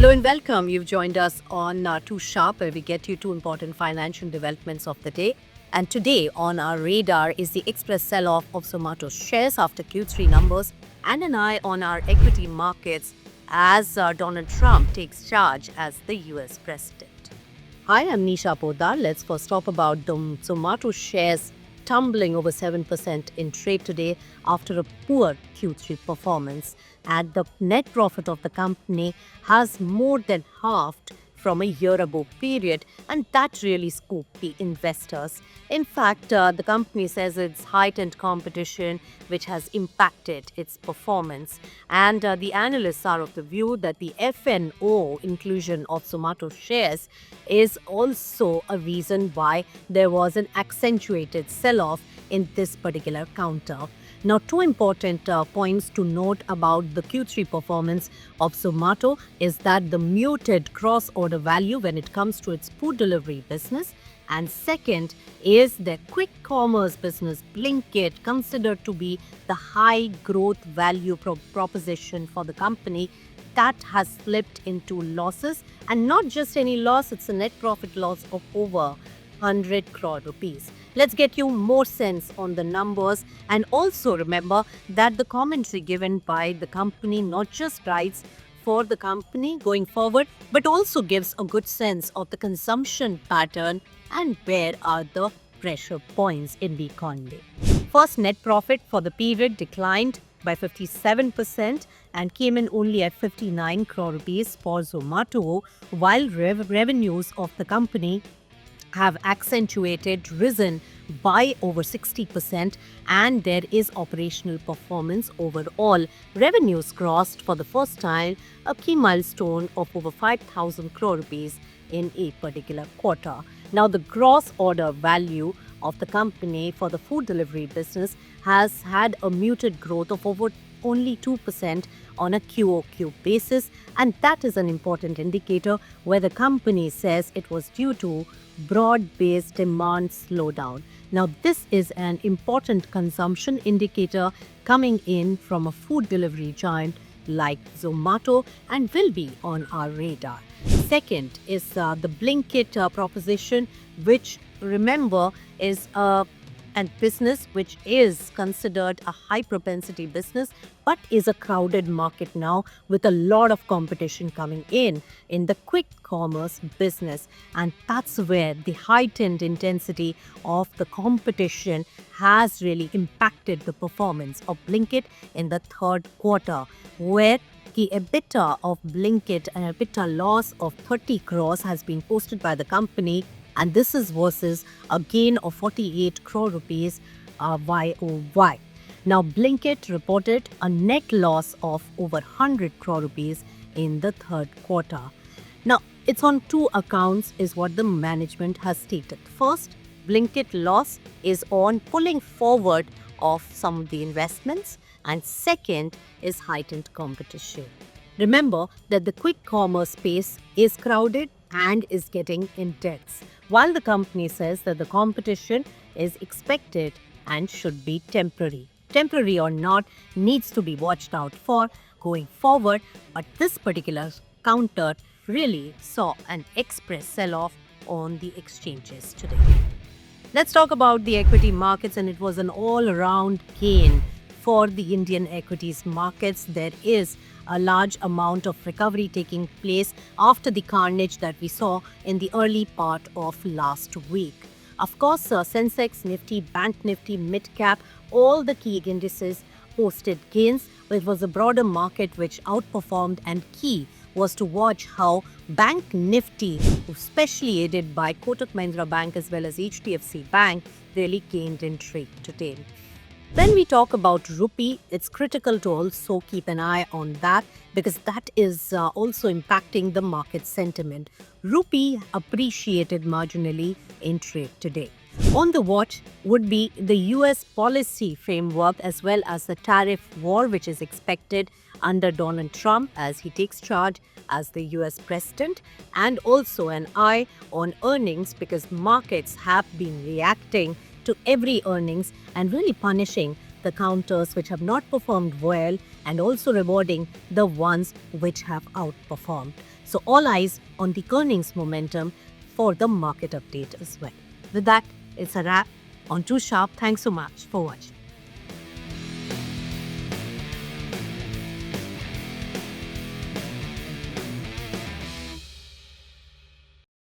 Hello and welcome. You've joined us on Too Sharp, where we get you two important financial developments of the day. And today on our radar is the express sell-off of Zomato shares after Q3 numbers, and an eye on our equity markets as Donald Trump takes charge as the US president. Hi, I'm Nisha Poddar. Let's first talk about the Zomato shares tumbling over 7% in trade today after a poor Q3 performance. And the net profit of the company has more than halved from a year ago period, and that really scooped the investors. In fact, the company says it's heightened competition which has impacted its performance, and the analysts are of the view that the FNO inclusion of Zomato shares is also a reason why there was an accentuated sell-off in this particular counter. Now, two important points to note about the Q3 performance of Zomato is that the muted cross-order value when it comes to its food delivery business, and second is the quick commerce business Blinkit, considered to be the high growth value proposition for the company, that has slipped into losses, and not just any loss, it's a net profit loss of over 100 crore rupees. Let's get you more sense on the numbers, and also remember that the commentary given by the company not just writes for the company going forward, but also gives a good sense of the consumption pattern and where are the pressure points in the economy. First, net profit for the period declined by 57% and came in only at 59 crore rupees for Zomato, while revenues of the company have risen by over 60%, and there is operational performance overall. Revenues crossed for the first time a key milestone of over 5,000 crore rupees in a particular quarter. Now, the gross order value of the company for the food delivery business has had a muted growth of over only 2% on a QOQ basis, and that is an important indicator where the company says it was due to broad-based demand slowdown. Now, this is an important consumption indicator coming in from a food delivery giant like Zomato and will be on our radar. Second is the Blinkit proposition, which, remember, is a business which is considered a high propensity business, but is a crowded market now with a lot of competition coming in the quick commerce business, and that's where the heightened intensity of the competition has really impacted the performance of Blinkit in the third quarter, where the EBITDA of Blinkit, an EBITDA loss of 30 crores, has been posted by the company, and this is versus a gain of 48 crore rupees YOY. Now, Blinkit reported a net loss of over 100 crore rupees in the third quarter. Now, it's on two accounts is what the management has stated. First, Blinkit loss is on pulling forward of some of the investments, and second is heightened competition. Remember that the quick commerce space is crowded and is getting intense, while the company says that the competition is expected and should be temporary. Temporary or not needs to be watched out for going forward, but this particular counter really saw an express sell-off on the exchanges today. Let's talk about the equity markets, and it was an all-around gain for the Indian equities markets. There is a large amount of recovery taking place after the carnage that we saw in the early part of last week. Of course, Sensex, Nifty, Bank Nifty, Mid-Cap, all the key indices posted gains. It was a broader market which outperformed, and key was to watch how Bank Nifty, especially aided by Kotak Mahindra Bank as well as HDFC Bank, really gained in trade today. When we talk about rupee, it's critical to also keep an eye on that, because that is also impacting the market sentiment. Rupee appreciated marginally in trade today. On the watch would be the US policy framework as well as the tariff war, which is expected under Donald Trump as he takes charge as the US president, and also an eye on earnings, because markets have been reacting to every earnings and really punishing the counters which have not performed well and also rewarding the ones which have outperformed. So all eyes on the earnings momentum for the market update as well. With that, it's a wrap on Too Sharp. Thanks so much for watching.